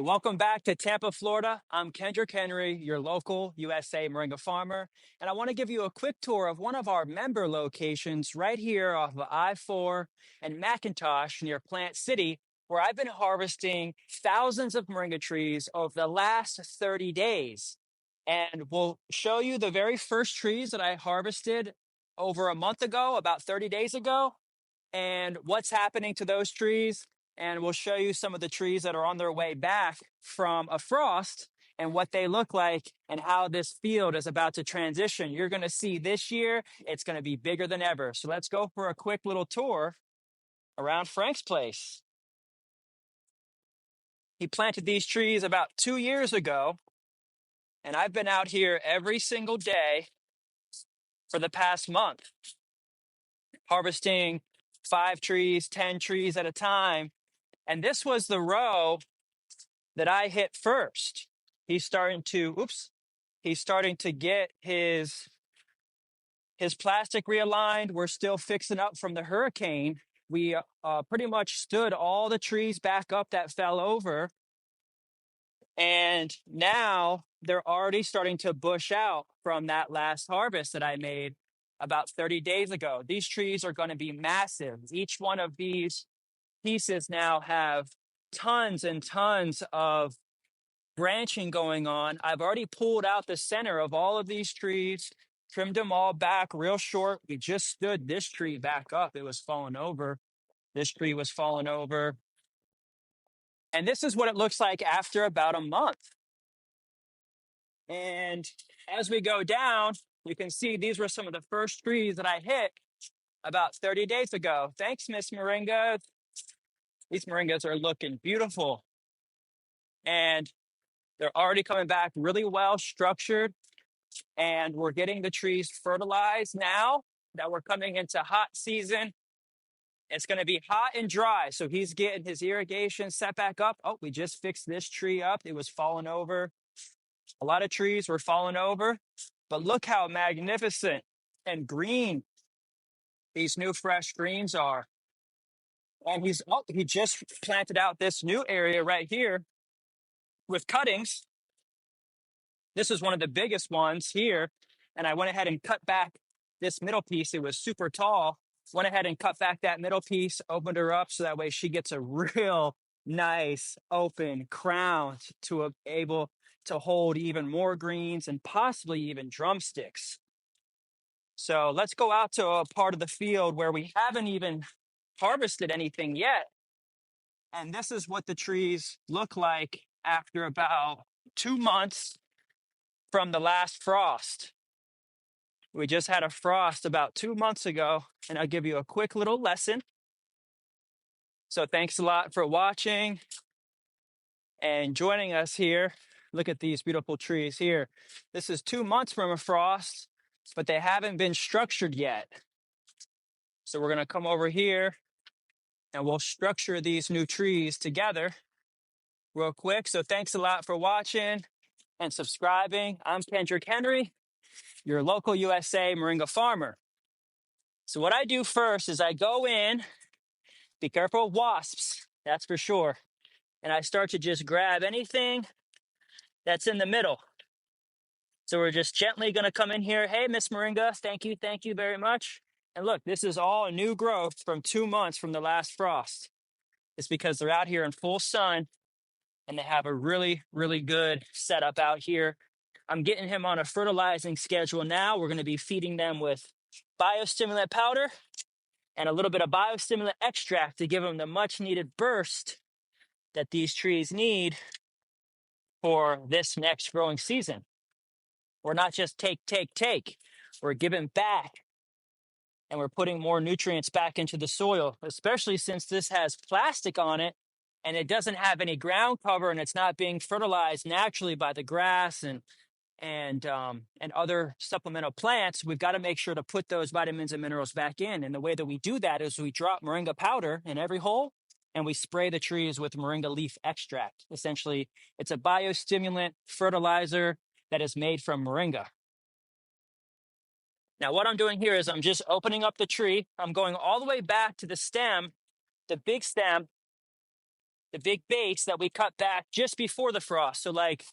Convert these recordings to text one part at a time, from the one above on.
Welcome back to Tampa, Florida. I'm Kendrick Henry, your local USA Moringa farmer, and I want to give you a quick tour of one of our member locations right here off of I-4 and McIntosh near Plant City, where I've been harvesting thousands of moringa trees over the last 30 days. And we'll show you the very first trees that I harvested over a month ago, about 30 days ago, and what's happening to those trees. And we'll show you some of the trees that are on their way back from a frost and what they look like and how this field is about to transition. You're going to see this year, it's going to be bigger than ever. So let's go for a quick little tour around Frank's place. He planted these trees about 2 years ago, and I've been out here every single day for the past month, harvesting 5 trees, 10 trees at a time. And this was the row that I hit first. He's starting to get his plastic realigned. We're still fixing up from the hurricane. We pretty much stood all the trees back up that fell over. And now they're already starting to bush out from that last harvest that I made about 30 days ago. These trees are going to be massive. Each one of these pieces now have tons and tons of branching going on. I've already pulled out the center of all of these trees, trimmed them all back real short. We just stood this tree back up. It was falling over. This tree was falling over. And this is what it looks like after about a month. And as we go down, you can see these were some of the first trees that I hit about 30 days ago. Thanks, Miss Moringa. These moringas are looking beautiful. And they're already coming back really well structured. And we're getting the trees fertilized now that we're coming into hot season. It's going to be hot and dry. So he's getting his irrigation set back up. Oh, we just fixed this tree up. It was falling over. A lot of trees were falling over, but look how magnificent and green these new fresh greens are. And he just planted out this new area right here with cuttings. This is one of the biggest ones here. And I went ahead and cut back this middle piece. It was super tall. Went ahead and cut back that middle piece, opened her up so that way she gets a real nice open crown to be able to hold even more greens and possibly even drumsticks. So let's go out to a part of the field where we haven't even harvested anything yet. And this is what the trees look like after about 2 months from the last frost. We just had a frost about 2 months ago, and I'll give you a quick little lesson. So thanks a lot for watching and joining us here. Look at these beautiful trees here. This is 2 months from a frost, but they haven't been structured yet. So we're going to come over here and we'll structure these new trees together real quick. So thanks a lot for watching and subscribing. I'm Kendrick Henry, your local USA Moringa farmer. So what I do first is I go in, be careful of wasps, that's for sure. And I start to just grab anything that's in the middle. So we're just gently going to come in here. Hey, Miss Moringa, thank you very much. And look, this is all new growth from 2 months from the last frost. It's because they're out here in full sun and they have a really, really good setup out here. I'm getting him on a fertilizing schedule now. We're going to be feeding them with biostimulant powder and a little bit of biostimulant extract to give them the much needed burst that these trees need for this next growing season. We're not just take. We're giving back and we're putting more nutrients back into the soil, especially since this has plastic on it and it doesn't have any ground cover and it's not being fertilized naturally by the grass and other supplemental plants. We've got to make sure to put those vitamins and minerals back in. And the way that we do that is we drop moringa powder in every hole and we spray the trees with moringa leaf extract. Essentially, it's a biostimulant fertilizer that is made from moringa. Now, what I'm doing here is I'm just opening up the tree. I'm going all the way back to the stem, the big stem, the big base that we cut back just before the frost. So like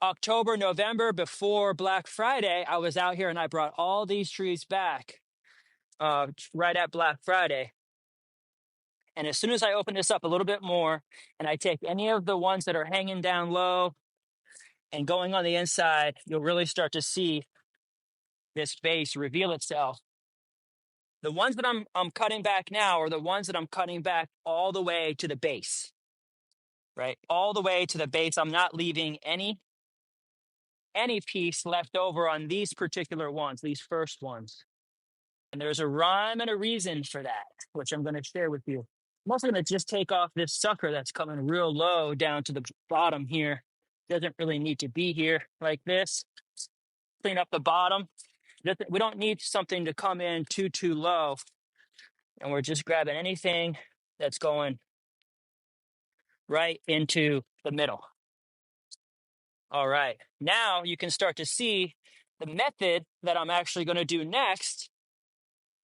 October, November, before Black Friday, I was out here and I brought all these trees back right at Black Friday. And as soon as I open this up a little bit more and I take any of the ones that are hanging down low and going on the inside, you'll really start to see this base reveal itself. The ones that I'm cutting back now are the ones that I'm cutting back all the way to the base, right? All the way to the base. I'm not leaving any piece left over on these particular ones, these first ones. And there's a rhyme and a reason for that, which I'm going to share with you. I'm also going to just take off this sucker that's coming real low down to the bottom here. Doesn't really need to be here like this. Clean up the bottom. We don't need something to come in too low. And we're just grabbing anything that's going right into the middle. All right. Now you can start to see the method that I'm actually going to do next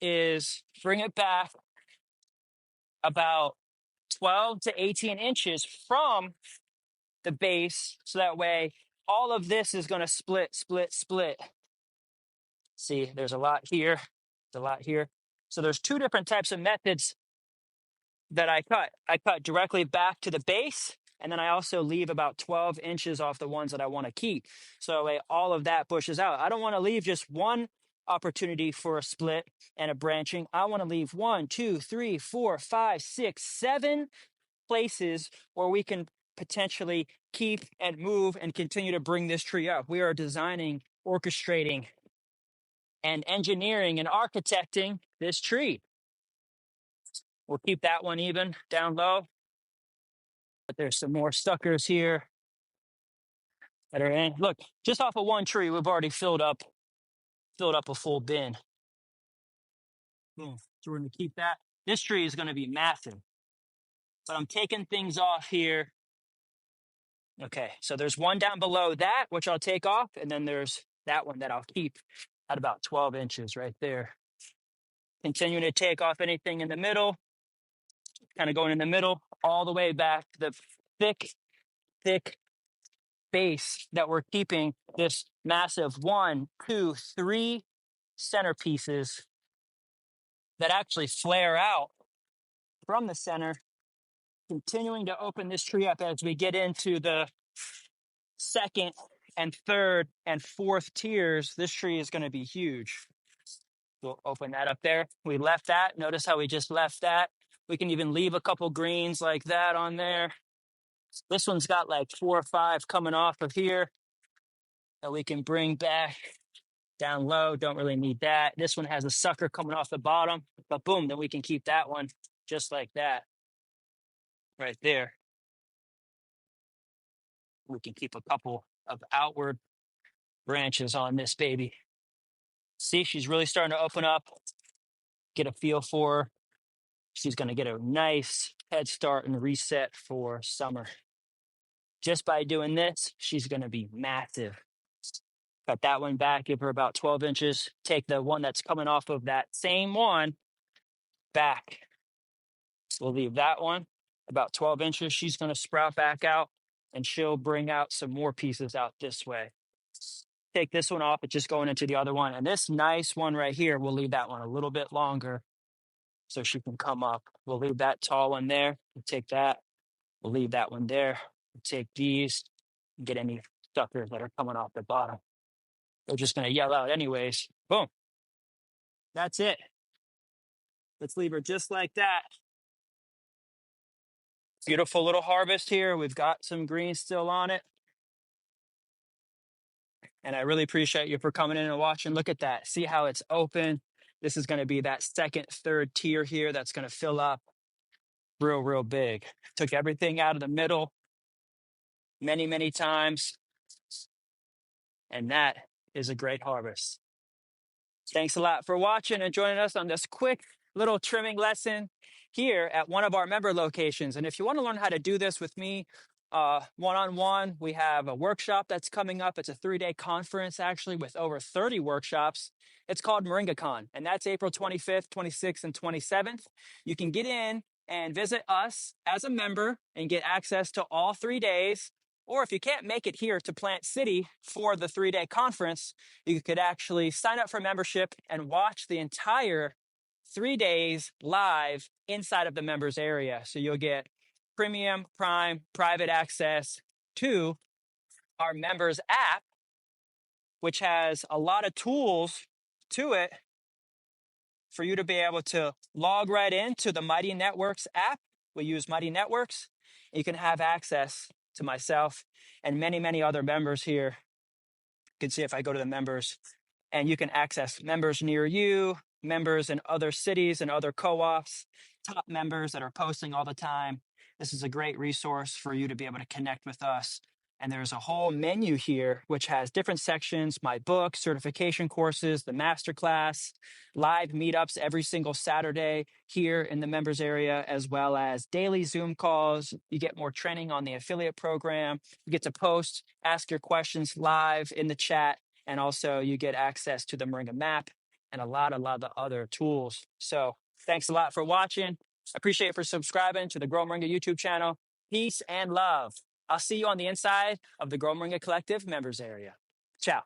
is bring it back about 12 to 18 inches from the base. So that way all of this is going to split. See, there's a lot here. There's a lot here. So there's two different types of methods that I cut. I cut directly back to the base, and then I also leave about 12 inches off the ones that I want to keep. So all of that bushes out. I don't want to leave just one opportunity for a split and a branching. I want to leave 1, 2, 3, 4, 5, 6, 7 places where we can potentially keep and move and continue to bring this tree up. We are designing, orchestrating, and engineering and architecting this tree. We'll keep that one even down low. But there's some more suckers here that are in. Look, just off of one tree, we've already filled up a full bin. Boom. So we're going to keep that. This tree is going to be massive. But I'm taking things off here. Okay, so there's one down below that, which I'll take off. And then there's that one that I'll keep at about 12 inches right there. Continuing to take off anything in the middle. Kind of going in the middle all the way back to the thick base that we're keeping this massive 1, 2, 3 centerpieces that actually flare out from the center, continuing to open this tree up as we get into the second and third and fourth tiers. This tree is going to be huge. We'll open that up there. We left that. Notice how we just left that. We can even leave a couple greens like that on there. This one's got like 4 or 5 coming off of here that we can bring back down low. Don't really need that. This one has a sucker coming off the bottom, but boom, then we can keep that one just like that right there. We can keep a couple of outward branches on this baby. See, she's really starting to open up, get a feel for her. She's going to get a nice head start and reset for summer. Just by doing this, she's going to be massive. Cut that one back, give her about 12 inches. Take the one that's coming off of that same one back. We'll leave that one about 12 inches. She's going to sprout back out, and she'll bring out some more pieces out this way. Take this one off, it's just going into the other one. And this nice one right here, we'll leave that one a little bit longer so she can come up. We'll leave that tall one there. We'll take that. We'll leave that one there. We'll take these and get any suckers that are coming off the bottom. They're just going to yell out anyways. Boom. That's it. Let's leave her just like that. Beautiful little harvest here. We've got some green still on it. And I really appreciate you for coming in and watching. Look at that. See how it's open. This is going to be that second, third tier here that's going to fill up real big. Took everything out of the middle many times. And that is a great harvest. Thanks a lot for watching and joining us on this quick little trimming lesson here at one of our member locations. And if you want to learn how to do this with me one-on-one, we have a workshop that's coming up. It's a 3-day conference actually with over 30 workshops. It's called MoringaCon, and that's April 25th, 26th, and 27th. You can get in and visit us as a member and get access to all 3 days. Or if you can't make it here to Plant City for the 3-day conference, you could actually sign up for membership and watch the entire 3 days live inside of the members area. So you'll get premium, prime, private access to our members app, which has a lot of tools to it for you to be able to log right into the Mighty Networks app. We use Mighty Networks. You can have access to myself and many, many other members here. You can see if I go to the members, and you can access members near you, members in other cities and other co-ops, top members that are posting all the time. This is a great resource for you to be able to connect with us. And there's a whole menu here, which has different sections: my book, certification courses, the masterclass, live meetups every single Saturday here in the members area, as well as daily Zoom calls. You get more training on the affiliate program. You get to post, ask your questions live in the chat, and also you get access to the Moringa map and a lot of other tools. So thanks a lot for watching. Appreciate it for subscribing to the Grow Moringa YouTube channel. Peace and love. I'll see you on the inside of the Grow Moringa Collective members area. Ciao.